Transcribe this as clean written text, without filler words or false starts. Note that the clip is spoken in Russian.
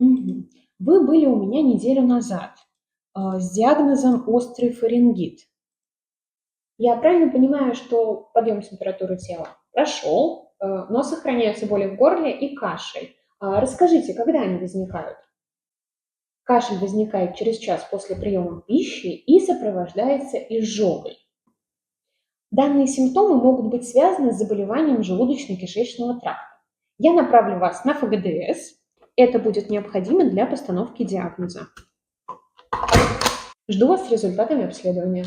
Мгм. Вы были у меня неделю назад с диагнозом острый фарингит. Я правильно понимаю, что подъем температуры тела прошел, но сохраняются боли в горле и кашель. Расскажите, когда они возникают? Кашель возникает через час после приема пищи и сопровождается изжогой. Данные симптомы могут быть связаны с заболеванием желудочно-кишечного тракта. Я направлю вас на ФГДС. Это будет необходимо для постановки диагноза. Жду вас с результатами обследования.